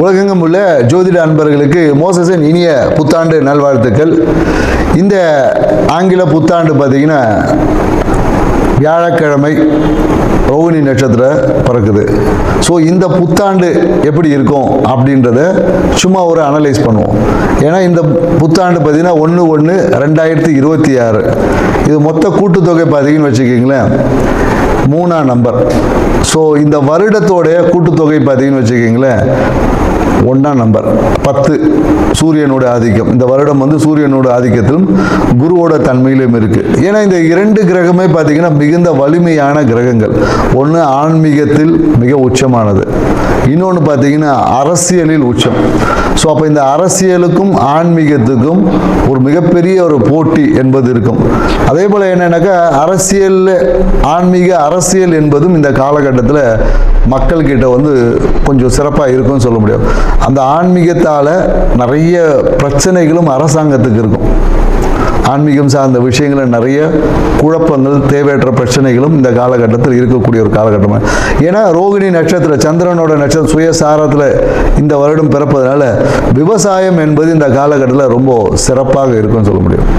உலகெங்கும் உள்ள ஜோதிட அன்பர்களுக்கு மோசஸின் இனிய புத்தாண்டு நல்வாழ்த்துக்கள். இந்த ஆங்கில புத்தாண்டு பார்த்தீங்கன்னா வியாழக்கிழமை ரோகிணி நட்சத்திரம் பிறக்குது. ஸோ இந்த புத்தாண்டு எப்படி இருக்கும் அப்படின்றத சும்மா ஒரு அனலைஸ் பண்ணுவோம். ஏன்னா இந்த புத்தாண்டு பார்த்தீங்கன்னா 1/1/2026 இது மொத்த கூட்டுத்தொகை பார்த்தீங்கன்னு வச்சுக்கிங்களேன் 3ஆம் நம்பர். ஸோ இந்த வருடத்தோடைய கூட்டுத்தொகை பார்த்தீங்கன்னு வச்சுக்கிங்களேன் 1ஆம் நம்பர் 10 சூரியனோட ஆதிக்கம். இந்த வருடம் வந்து சூரியனோட ஆதிக்கத்திலும் குருவோட தன்மையிலும் இருக்கு. ஏன்னா இந்த 2 கிரகமே பார்த்தீங்கன்னா மிகுந்த வலிமையான கிரகங்கள். ஒன்று ஆன்மீகத்தில் மிக உச்சமானது, இன்னொன்று பார்த்தீங்கன்னா அரசியலில் உச்சம். ஸோ அப்போ இந்த அரசியலுக்கும் ஆன்மீகத்துக்கும் ஒரு மிகப்பெரிய ஒரு போட்டி என்பது இருக்கும். அதே போல் என்னன்னாக்கா அரசியல் என்பதும் இந்த காலகட்டத்தில் மக்கள்கிட்ட வந்து கொஞ்சம் சிறப்பாக இருக்கும்னு சொல்ல முடியும். அந்த ஆன்மீகத்தால் நிறைய பிரச்சனைகளும் அரசாங்கத்துக்கு இருக்கும். ஆன்மீகம் சார்ந்த விஷயங்களில் நிறைய குழப்பங்கள், தேவையற்ற பிரச்சனைகளும் இந்த காலகட்டத்தில் இருக்கக்கூடிய ஒரு காலகட்டமாக. ஏன்னா ரோகிணி நட்சத்திரம் சந்திரனோட நட்சத்திரம் சுயசாரத்தில் இந்த வருடம் பிறப்பதனால விவசாயம் என்பது இந்த காலகட்டத்தில் ரொம்ப சிறப்பாக இருக்குன்னு சொல்ல முடியும்.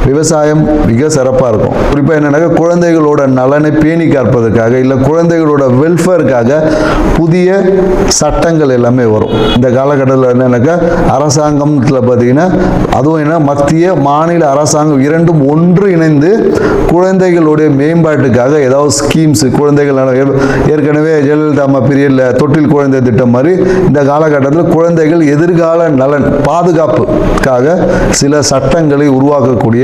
விவசாயம் மிக சிறப்பாக இருக்கும். குறிப்பாக என்னன்னாக்கா குழந்தைகளோட நலனை பேணி காப்பதற்காக இல்லை குழந்தைகளோட வெல்ஃபேருக்காக புதிய சட்டங்கள் எல்லாமே வரும். இந்த காலகட்டத்தில் என்னன்னாக்கா அரசாங்கத்தில் பார்த்தீங்கன்னா அதுவும் என்ன மத்திய மாநில அரசாங்கம் இரண்டும் ஒன்று இணைந்து குழந்தைகளுடைய மேம்பாட்டுக்காக ஏதாவது ஸ்கீம்ஸ், குழந்தைகள் ஏற்கனவே ஜெயலலிதா அம்மா பீரியடில் தொட்டில் குழந்தை திட்டம் மாதிரி இந்த காலகட்டத்தில் குழந்தைகள் எதிர்கால நலன் பாதுகாப்புக்காக சில சட்டங்களை உருவாக்கக்கூடிய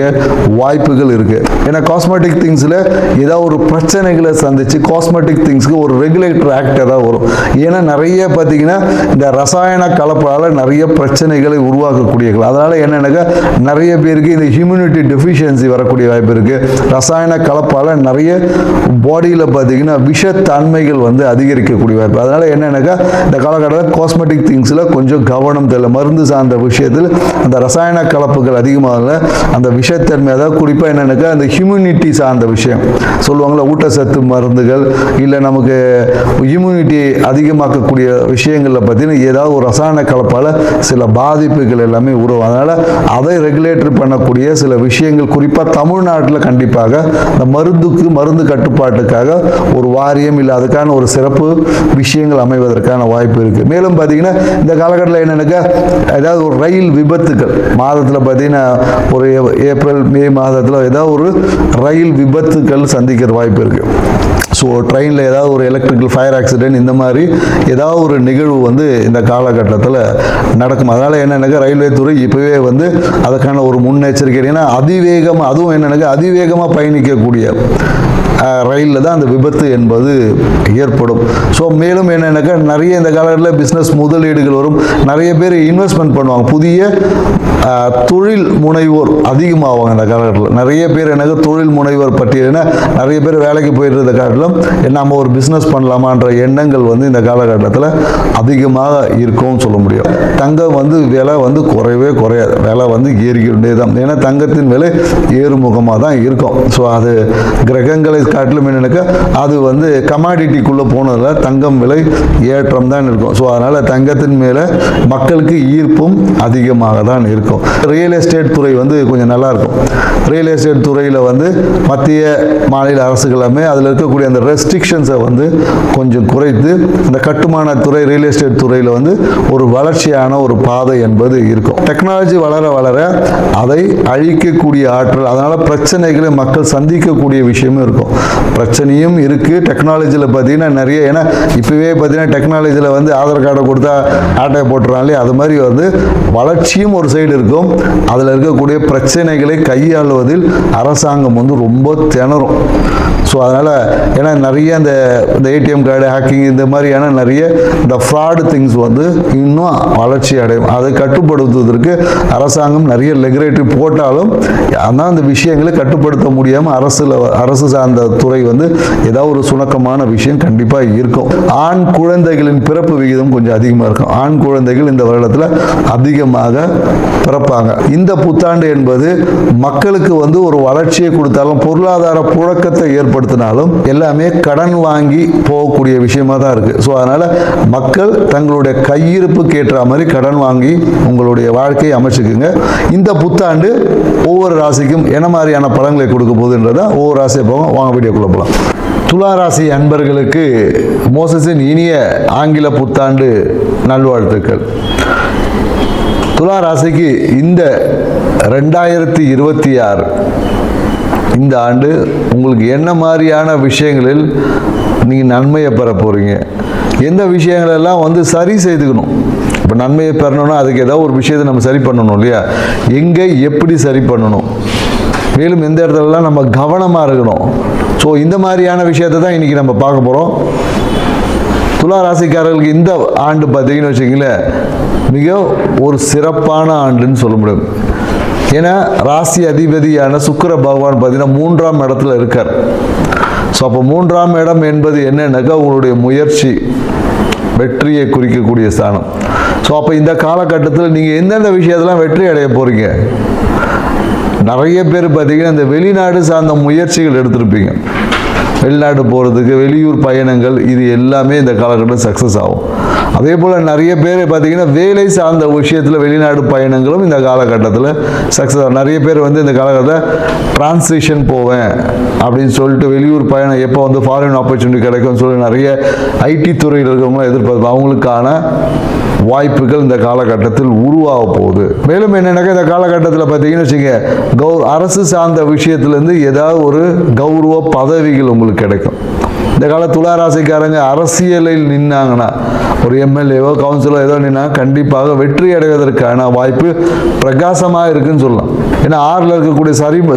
வாய்ப்புகள் இருக்கு. ஏன்னா காஸ்மெட்டிக் திங்ஸ்ல ஏதாவது ஒரு பிரச்சனைகளை சந்திச்சு காஸ்மெட்டிக் திங்ஸ்க்கு ஒரு ரெகுலேட்டர் ஆக்ட் ஏதாவது வரும். ஏன்னா நிறைய பார்த்தீங்கன்னா இந்த ரசாயன கலப்பால நிறைய பிரச்சனைகளை உருவாக்கக்கூடியது. அதனால என்னன்னாக்கா நிறைய பேருக்கு இந்த ஹியூமினிட்டி டெஃபிஷியன்சி வரக்கூடிய வாய்ப்பு இருக்கு. ரசாயன கலப்பால நிறைய பாடியில் பார்த்தீங்கன்னா விஷத்தன்மைகள் வந்து அதிகரிக்கக்கூடிய வாய்ப்பு. அதனால என்னன்னாக்கா இந்த காலகட்டத்தில் காஸ்மெட்டிக் திங்ஸ்ல கொஞ்சம் கவனம் தேவை. மருந்து சார்ந்த விஷயத்தில் அந்த ரசாயன கலப்புகள் அதிகமாக அந்த விஷத்தன்மை, அதாவது குறிப்பாக என்னன்னாக்கா அந்த ஹியூமினிட்டி சார்ந்த விஷயம் சொல்லுவாங்களா, ஊட்டச்சத்து மருந்துகள் இல்லை நமக்கு இம்யூனிட்டி அதிகமாக்கக்கூடிய விஷயங்களில் பார்த்தீங்கன்னா ஏதாவது ஒரு ரசாயன கலப்பால் சில பாதிப்புகள் எல்லாமே உருவாகும். அதனால் அதை ரெகுலேட்டர் பண்ணக்கூடிய சில விஷயங்கள் குறிப்பாக தமிழ்நாட்டில் கண்டிப்பாக இந்த மருந்து கட்டுப்பாட்டுக்காக ஒரு வாரியம் இல்லை அதுக்கான ஒரு சிறப்பு விஷயங்கள் அமைவதற்கான வாய்ப்பு இருக்குது. மேலும் பார்த்தீங்கன்னா இந்த காலகட்டத்தில் என்னன்னாக்கா ஏதாவது ஒரு ரயில் விபத்துக்கள் மாதத்தில் பார்த்தீங்கன்னா ஒரு ஏப்ரல் மே மாதத்தில் ஏதாவது ஒரு ரயில் விபத்துக்கள் சந்திக்கிற வாய்ப்பு இருக்குது. ஸோ ட்ரெயினில் ஏதாவது ஒரு எலக்ட்ரிக்கல் ஃபயர் ஆக்சிடென்ட் இந்த மாதிரி ஏதாவது ஒரு நிகழ்வு வந்து இந்த காலகட்டத்தில் நடக்கும். அதனால் என்னென்னாக்கா ரயில்வே துறை இப்போவே வந்து அதுக்கான ஒரு முன்னெச்சரிக்கை. ஏன்னா அதிவேகமாக, அதுவும் என்னென்னாக்கா அதிவேகமாக பயணிக்கக்கூடிய ரயிலில் தான் அந்த விபத்து என்பது ஏற்படும். ஸோ மேலும் என்னென்னாக்கா நிறைய இந்த காலகட்டத்தில் பிஸ்னஸ் முதலீடுகள் வரும். நிறைய பேர் இன்வெஸ்ட்மெண்ட் பண்ணுவாங்க. புதிய தொழில் முனைவோர் அதிகமாகுவாங்க இந்த காலகட்டத்தில். நிறைய பேர் எனக்கு தொழில் முனைவோர் பட்டியல்னா நிறைய பேர் வேலைக்கு போயிட்டு இருந்த காலத்திலும் நம்ம ஒரு பிஸ்னஸ் பண்ணலாமான்ற எண்ணங்கள் வந்து இந்த காலகட்டத்தில் அதிகமாக இருக்கும்னு சொல்ல முடியும். தங்கம் வந்து விலை வந்து குறையவே குறையாது, விலை வந்து ஏறிக்கிட்டே தான். ஏன்னா தங்கத்தின் விலை ஏறுமுகமாக தான் இருக்கும். ஸோ அது கிரகங்களை காட்டிலும் என்னன்னாக்கா அது வந்து கமாடிட்டிக்குள்ளே போனதில் தங்கம் விலை ஏற்றம் தான் இருக்கும். ஸோ அதனால் தங்கத்தின் மேலே மக்களுக்கு ஈர்ப்பும் அதிகமாக தான் இருக்கும். ரியல் எஸ்டேட் துறை வந்து கொஞ்சம் நல்லா இருக்கும். ரியல் எஸ்டேட் துறையில் வந்து மத்திய மாநில அரசுகள் எல்லாமே அதில் இருக்கக்கூடிய அந்த ரெஸ்ட்ரிக்ஷன்ஸை வந்து கொஞ்சம் குறைத்து இந்த கட்டுமான துறை ரியல் எஸ்டேட் துறையில் வந்து ஒரு வளர்ச்சியான ஒரு பாதை என்பது இருக்கும். டெக்னாலஜி வளர வளர அதை அழிக்கக்கூடிய ஆற்றல், அதனால் பிரச்சனைகளை மக்கள் சந்திக்கக்கூடிய விஷயமும் இருக்கும். பிரச்சனையும் இருக்குது டெக்னாலஜியில் பார்த்தீங்கன்னா நிறைய. ஏன்னா இப்போவே பார்த்தீங்கன்னா டெக்னாலஜியில் வந்து ஆதார் கார்டை கொடுத்தா ஆட்டையை போட்டுறாங்களே, அது மாதிரி வந்து வளர்ச்சியும் ஒரு சைடு இருக்கும். அதில் இருக்கக்கூடிய பிரச்சனைகளை கையாளுவதில் அரசாங்கம் வந்து ரொம்ப திணறும். ஸோ அதனால் ஏன்னா நிறைய இந்த ஏடிஎம் கார்டு ஹேக்கிங் இந்த மாதிரியான நிறைய இந்த ஃப்ராடு திங்ஸ் வந்து இன்னும் வளர்ச்சி அடையும். அதை கட்டுப்படுத்துவதற்கு அரசாங்கம் நிறைய ரெகுலேட்டரி போட்டாலும் ஆனால் அந்த விஷயங்களை கட்டுப்படுத்த முடியாமல் அரசு சார்ந்த துறை வந்து ஏதாவது ஒரு சுணக்கமான விஷயம் கண்டிப்பாக இருக்கும். ஆண் குழந்தைகளின் பிறப்பு விகிதம் கொஞ்சம் அதிகமாக இருக்கும். ஆண் குழந்தைகள் இந்த வருடத்தில் அதிகமாக பிறப்பாங்க. இந்த புத்தாண்டு என்பது மக்களுக்கு வந்து ஒரு வளர்ச்சியை கொடுத்தாலும் பொருளாதார புழக்கத்தை ஏற்படுத்தினாலும் எல்லாமே கடன் வாங்கி போகக்கூடிய விஷயமா தான் இருக்கு. ஸோ அதனால மக்கள் தங்களுடைய கையிருப்புக்கு ஏற்ற மாதிரி கடன் வாங்கி உங்களுடைய வாழ்க்கையை அமைச்சுக்குங்க. இந்த புத்தாண்டு ஒவ்வொரு ராசிக்கும் என்ன மாதிரியான பலன்களை கொடுக்க போகுதுன்றதை ஒவ்வொரு ராசியை போக வாங்க வீடியோக்குள்ள போகலாம். துலா ராசி அன்பர்களுக்கு மோசஸின் இனிய ஆங்கில புத்தாண்டு நல்வாழ்த்துக்கள். துலா ராசிக்கு இந்த 2026 இந்த ஆண்டு உங்களுக்கு என்ன மாதிரியான விஷயங்களில் நீங்கள் நன்மையை பெற போகிறீங்க, எந்த விஷயங்களெல்லாம் வந்து சரி செய்துக்கணும். இப்போ நன்மையை பெறணும்னா அதுக்கு ஏதாவது ஒரு விஷயத்தை நம்ம சரி பண்ணணும் இல்லையா, எங்கே எப்படி சரி பண்ணணும், மேலும் எந்த இடத்துலலாம் நம்ம கவனமாக இருக்கணும். ஸோ இந்த மாதிரியான விஷயத்தை தான் இன்றைக்கி நம்ம பார்க்க போகிறோம். துலா ராசிக்காரர்களுக்கு இந்த ஆண்டு பார்த்தீங்கன்னு வச்சுக்கிங்களேன், மிக ஒரு சிறப்பான ஆண்டுன்னு சொல்ல முடியும். ஏன்னா ராசி அதிபதியான சுக்கிர பகவான் பார்த்தீங்கன்னா 3ஆம் இடத்துல இருக்கார். ஸோ அப்போ 3ஆம் இடம் என்பது என்னன்னாக்கா உங்களுடைய முயற்சி, வெற்றியை குறிக்கக்கூடிய ஸ்தானம். ஸோ அப்போ இந்த காலகட்டத்தில் நீங்கள் எந்தெந்த விஷயத்தெல்லாம் வெற்றி அடைய போகிறீங்க, நிறைய பேர் பார்த்தீங்கன்னா இந்த வெளிநாடு சார்ந்த முயற்சிகள் எடுத்திருப்பீங்க. வெளிநாடு போகிறதுக்கு வெளியூர் பயணங்கள் இது எல்லாமே இந்த காலகட்டத்தில் சக்ஸஸ் ஆகும். அதே போல் நிறைய பேர் பார்த்தீங்கன்னா வேலை சார்ந்த விஷயத்தில் வெளிநாடு பயணங்களும் இந்த காலகட்டத்தில் சக்ஸஸ் ஆகும். நிறைய பேர் வந்து இந்த காலகட்டத்தில் டிரான்ஸ்லேஷன் போவேன் அப்படின்னு சொல்லிட்டு வெளியூர் பயணம் எப்போ வந்து ஃபாரின் ஆப்பர்ச்சுனிட்டி கிடைக்கும்னு சொல்லி நிறைய ஐடி துறையில் இருக்கிறவங்களும் எதிர்பார்ப்பு, அவங்களுக்கான வாய்ப்புகள் இந்த காலகட்டத்தில் உருவாக போகுது. மேலும் என்னென்னாக்கா இந்த காலகட்டத்தில் பார்த்தீங்கன்னு வச்சுங்க, அரசு சார்ந்த விஷயத்துலேருந்து ஏதாவது ஒரு கௌரவ பதவிகள் உங்களுக்கு கிடைக்கும். இந்த கால துலா ராசிக்காரங்க அரசியலில் நின்னாங்கன்னா, ஒரு எம்எல்ஏவோ கவுன்சிலோ ஏதோ நின்னா கண்டிப்பாக வெற்றி அடைவதற்கான வாய்ப்பு பிரகாசமாக இருக்குன்னு சொல்லலாம். ஏன்னா 6ல் இருக்கக்கூடிய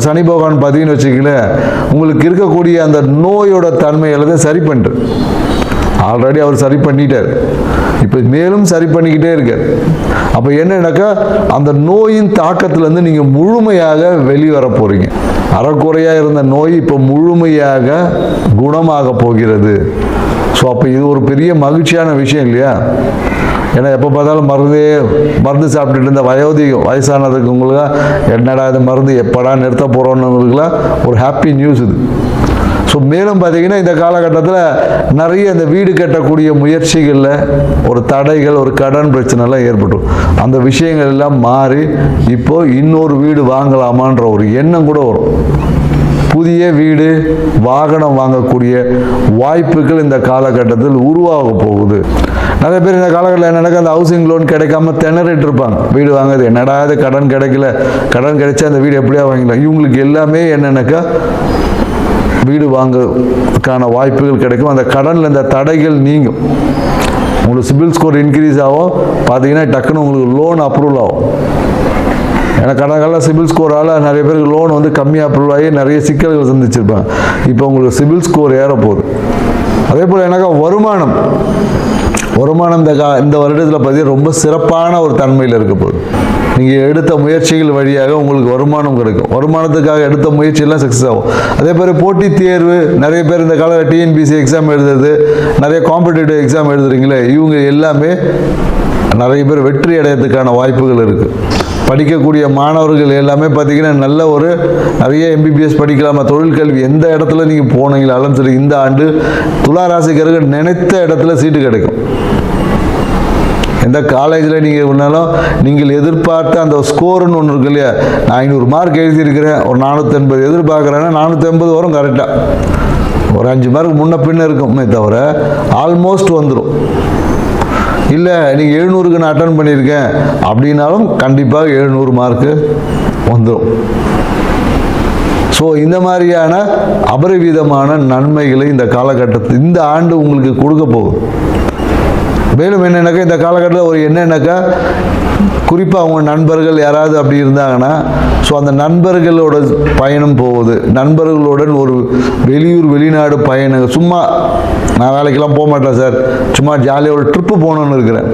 சனி பகவான் பார்த்தீங்கன்னு வச்சுக்கங்களேன், உங்களுக்கு இருக்கக்கூடிய அந்த நோயோட தன்மை எல்லாத்தையும் சரி பண்ணுறது. ஆல்ரெடி அவர் சரி பண்ணிட்டார், இப்போ மேலும் சரி பண்ணிக்கிட்டே இருக்கார். அப்போ என்னன்னாக்கா அந்த நோயின் தாக்கத்திலேருந்து நீங்கள் முழுமையாக வெளிவர போகிறீங்க. அறக்குறையாக இருந்த நோய் இப்போ முழுமையாக குணமாக போகிறது. ஸோ அப்போ இது ஒரு பெரிய மகிழ்ச்சியான விஷயம் இல்லையா? ஏன்னா எப்போ பார்த்தாலும் மருந்து சாப்பிட்டுட்டு இருந்த வயசானதுக்கு உங்களுக்கு என்னடா இது மருந்து எப்படா நிறுத்த போகிறோன்னுங்களுக்குலாம் ஒரு ஹாப்பி நியூஸ் இது. ஸோ மேலும் பார்த்தீங்கன்னா இந்த காலகட்டத்தில் நிறைய இந்த வீடு கட்டக்கூடிய முயற்சிகளில் ஒரு தடைகள், ஒரு கடன் பிரச்சனைலாம் ஏற்பட்டும். அந்த விஷயங்கள் எல்லாம் மாறி இப்போ இன்னொரு வீடு வாங்கலாமான்ற ஒரு எண்ணம் கூட வரும். புதிய வீடு, வாகனம் வாங்கக்கூடிய வாய்ப்புகள் இந்த காலகட்டத்தில் உருவாக போகுது. நிறைய பேர் இந்த காலகட்டத்தில் என்னென்னா அந்த ஹவுசிங் லோன் கிடைக்காம திணறிட்டு இருப்பாங்க. வீடு வாங்குறது என்னடா இது கடன் கிடைக்கல, கடன் கிடைச்சா அந்த வீடு எப்படியா வாங்கிக்கலாம். இவங்களுக்கு எல்லாமே என்னென்னாக்கா வீடு வாங்கறதுக்கான வாய்ப்புகள் கிடைக்கும். அந்த கடனில் இந்த தடைகள் நீங்கும். உங்களுக்கு சிபில் ஸ்கோர் இன்க்ரீஸ் ஆகும். பார்த்தீங்கன்னா டக்குன்னு உங்களுக்கு லோன் அப்ரூவல் ஆகும். ஏன்னா கடற்கால சிபில் ஸ்கோரால் நிறைய பேருக்கு லோன் வந்து கம்மியாக அப்ரூவல் ஆகி நிறைய சிக்கல்கள் சந்திச்சிருப்பாங்க. இப்போ உங்களுக்கு சிபில் ஸ்கோர் ஏறப்போகுது. அதே போல் எனக்கு வருமானம் இந்த வருடத்தில் பார்த்தீங்கன்னா ரொம்ப சிறப்பான ஒரு தன்மையில் இருக்க போகுது. நீங்கள் எடுத்த முயற்சிகள் வழியாக உங்களுக்கு வருமானம் கிடைக்கும். வருமானத்துக்காக எடுத்த முயற்சியெல்லாம் சக்ஸஸ் ஆகும். அதே மாதிரி போட்டித் தேர்வு, நிறைய பேர் இந்த கால டிஎன்பிசி எக்ஸாம் எழுதுறது, நிறைய காம்படிட்டிவ் எக்ஸாம் எழுதுறீங்களே, இவங்க எல்லாமே நிறைய பேர் வெற்றி அடையறதுக்கான வாய்ப்புகள் இருக்குது. படிக்கக்கூடிய மாணவர்கள் எல்லாமே பார்த்தீங்கன்னா நல்ல ஒரு நிறைய எம்பிபிஎஸ் படிக்கலாமா, தொழிற்கல்வி எந்த இடத்துல நீங்கள் போனீங்களாலும் சரி இந்த ஆண்டு துலா ராசிக்காரர்கள் நினைத்த இடத்துல சீட்டு கிடைக்கும். எந்த காலேஜில் நீங்கள் ஒன்றாலும் நீங்கள் எதிர்பார்த்த அந்த ஸ்கோருன்னு ஒன்று இருக்கு இல்லையா, நான் 500 மார்க் எழுதியிருக்கிறேன், ஒரு 480 எதிர்பார்க்குறேன்னா 480 வரும் கரெக்டாக. ஒரு 5 மார்க் முன்ன பின்ன இருக்குமே தவிர ஆல்மோஸ்ட் வந்துடும். இல்லை நீங்கள் 700க்கு நான் அட்டன் பண்ணியிருக்கேன் அப்படின்னாலும் கண்டிப்பாக 700 மார்க்கு வந்துடும். ஸோ இந்த மாதிரியான அபரிவிதமான நன்மைகளை இந்த காலகட்டத்தில் இந்த ஆண்டு உங்களுக்கு கொடுக்க போகுது. மேலும் என்னென்னாக்கா இந்த காலகட்டத்தில் ஒரு என்னென்னாக்கா குறிப்பாக அவங்க நண்பர்கள் யாராவது அப்படி இருந்தாங்கன்னா, ஸோ அந்த நண்பர்களோட பயணம் போகுது. நண்பர்களுடன் ஒரு வெளிநாடு பயணம், சும்மா நான் வேலைக்கெல்லாம் போக மாட்டேன் சார், சும்மா ஜாலியாக ஒரு ட்ரிப்பு போகணுன்னு இருக்கிறேன்.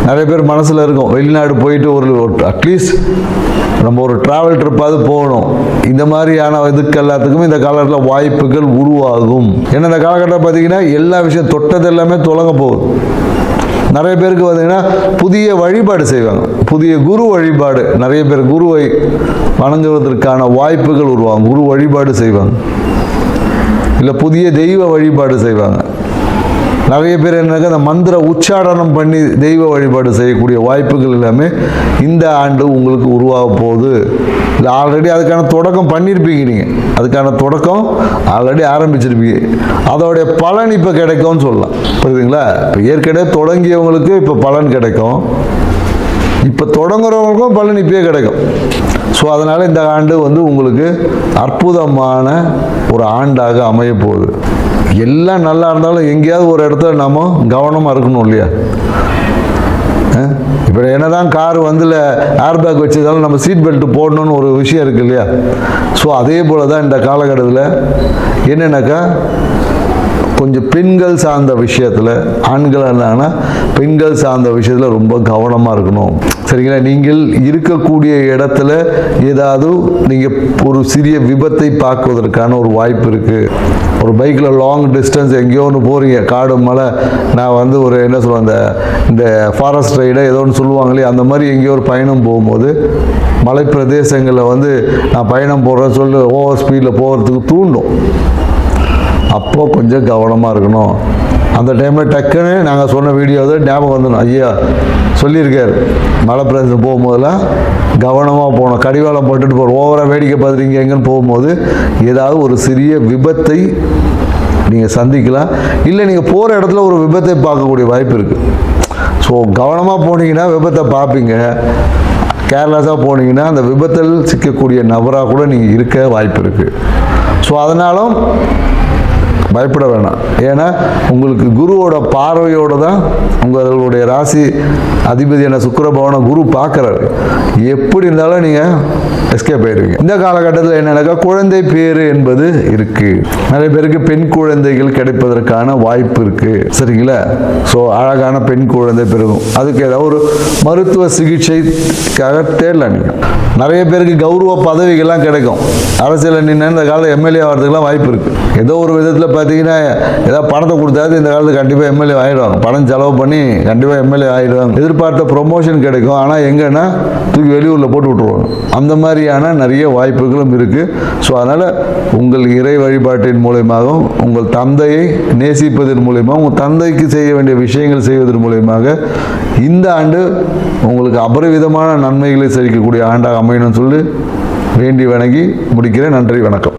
நிறைய பேர் மனசில் இருக்கும் வெளிநாடு போயிட்டு ஒரு அட்லீஸ்ட் நம்ம ஒரு ட்ராவல் ட்ரிப்பாவது போகணும். இந்த மாதிரியான இதுக்கு எல்லாத்துக்குமே இந்த காலகட்டத்தில் வாய்ப்புகள் உருவாகும். ஏன்னா இந்த காலகட்டம் பார்த்தீங்கன்னா எல்லா விஷயம் தொட்டது எல்லாமே தொடங்க போகுது. நிறைய பேருக்கு பார்த்தீங்கன்னா புதிய வழிபாடு செய்வாங்க. புதிய குரு வழிபாடு, நிறைய பேர் குருவை வணங்குவதற்கான வாய்ப்புகள் உருவாகும். குரு வழிபாடு செய்வாங்க, இல்லை புதிய தெய்வ வழிபாடு செய்வாங்க. நிறைய பேர் என்னக்கா அந்த மந்திர உச்சாரணம் பண்ணி தெய்வ வழிபாடு செய்யக்கூடிய வாய்ப்புகள் எல்லாமே இந்த ஆண்டு உங்களுக்கு உருவாக போகுது. இல்லை ஆல்ரெடி அதுக்கான தொடக்கம் பண்ணியிருப்பீங்க, நீங்கள் அதுக்கான தொடக்கம் ஆல்ரெடி ஆரம்பிச்சிருப்பீங்க. அதோடைய பலன் இப்போ கிடைக்கும்னு சொல்லலாம். புரியுதுங்களா? இப்போ ஏற்கனவே தொடங்கியவங்களுக்கு இப்போ பலன் கிடைக்கும், இப்போ தொடங்குறவங்களுக்கும் பலன் இப்பயே கிடைக்கும். ஸோ அதனால் இந்த ஆண்டு வந்து உங்களுக்கு அற்புதமான ஒரு ஆண்டாக அமைய போகுது. எல்லாம் நல்லா இருந்தாலும் எங்கேயாவது ஒரு இடத்துல நம்ம கவனமாக இருக்கணும் இல்லையா? இப்போ என்னதான் கார் வந்து ஏர் பேக் வச்சதாலும் நம்ம சீட் பெல்ட் போடணும்னு ஒரு விஷயம் இருக்குது இல்லையா? ஸோ அதே போல் தான் இந்த காலகட்டத்தில் என்னென்னாக்கா கொஞ்சம் பெண்கள் சார்ந்த விஷயத்தில், ஆண்கள் என்னன்னா பெண்கள் சார்ந்த விஷயத்தில் ரொம்ப கவனமாக இருக்கணும். சரிங்களா? நீங்கள் இருக்கக்கூடிய இடத்துல ஏதாவது நீங்கள் ஒரு சிறிய விபத்தை பார்க்குவதற்கான ஒரு வாய்ப்பு இருக்குது. ஒரு பைக்கில் லாங் டிஸ்டன்ஸ் எங்கேயோ ஒன்று போகிறீங்க, காடு மலை, நான் வந்து ஒரு என்ன சொல்லுவேன், இந்த ஃபாரஸ்ட் ரைடை ஏதோ ஒன்று சொல்லுவாங்களே, அந்த மாதிரி எங்கேயோ ஒரு பயணம் போகும்போது மலை பிரதேசங்களில் வந்து நான் பயணம் போடுறேன்னு சொல்லி ஓவர் ஸ்பீடில் போகிறதுக்கு தூண்டும். அப்போது கொஞ்சம் கவனமாக இருக்கணும். அந்த டைமில் டக்குன்னு நாங்கள் சொன்ன வீடியோ தான் ஞாபகம் வந்துடும். ஐயா சொல்லியிருக்காரு, மலை பிரதேசம் போகும்போதெல்லாம் கவனமாக போகணும். கடிவாளம் போட்டுட்டு போகிறோம், ஓவராக வேடிக்கை பார்த்துறீங்க எங்கன்னு போகும்போது ஏதாவது ஒரு சிறிய விபத்தை நீங்கள் சந்திக்கலாம். இல்லை நீங்கள் போகிற இடத்துல ஒரு விபத்தை பார்க்கக்கூடிய வாய்ப்பு இருக்குது. ஸோ கவனமாக போனீங்கன்னா விபத்தை பார்ப்பீங்க. கேர்லெஸ்ஸாக போனீங்கன்னா அந்த விபத்தில் சிக்கக்கூடிய நபராக கூட நீங்கள் இருக்க வாய்ப்பு இருக்குது. ஸோ அதனாலும் பயப்பட வேணாம். ஏன்னா உங்களுக்கு குருவோட பார்வையோடு தான் உங்களுடைய ராசி அதிபதியான சுக்கிரபவனை குரு பார்க்குறாரு. எப்படி இருந்தாலும் நீங்கள் எஸ்கேப் ஆயிடுவீங்க. இந்த காலகட்டத்தில் என்னன்னாக்கா குழந்தை பேர் என்பது இருக்குது. நிறைய பேருக்கு பெண் குழந்தைகள் கிடைப்பதற்கான வாய்ப்பு இருக்குது. சரிங்களா? ஸோ அழகான பெண் குழந்தை பிறகும். அதுக்கு ஏதாவது ஒரு மருத்துவ சிகிச்சைக்காக தேடலாம். நீங்கள் நிறைய பேருக்கு கௌரவ பதவிகள்லாம் கிடைக்கும். அரசியலில் நின்று இந்த காலத்தில் எம்எல்ஏ ஆகிறதுக்குலாம் வாய்ப்பு இருக்குது. ஏதோ ஒரு விதத்தில் பார்த்தீங்கன்னா ஏதாவது பணத்தை கொடுத்தாது இந்த காலத்தில் கண்டிப்பாக எம்எல்ஏ ஆகிடுவாங்க. பணம் செலவு பண்ணி கண்டிப்பாக எம்எல்ஏ ஆகிடுவாங்க. எதிர்பார்த்த ப்ரொமோஷன் கிடைக்கும். ஆனால் எங்கன்னா தூக்கி வெளியூரில் போட்டு விட்ருவாங்க. அந்த மாதிரியான நிறைய வாய்ப்புகளும் இருக்குது. ஸோ அதனால் உங்கள் இறை வழிபாட்டின் மூலயமாகவும், உங்கள் தந்தையை நேசிப்பதன் மூலயமா, உங்கள் தந்தைக்கு செய்ய வேண்டிய விஷயங்கள் செய்வதன் மூலயமாக இந்த ஆண்டு உங்களுக்கு அபரிவிதமான நன்மைகளை செலுத்தக்கூடிய ஆண்டாக அமையணும்னு சொல்லி வேண்டி வணங்கி முடிக்கிறேன். நன்றி, வணக்கம்.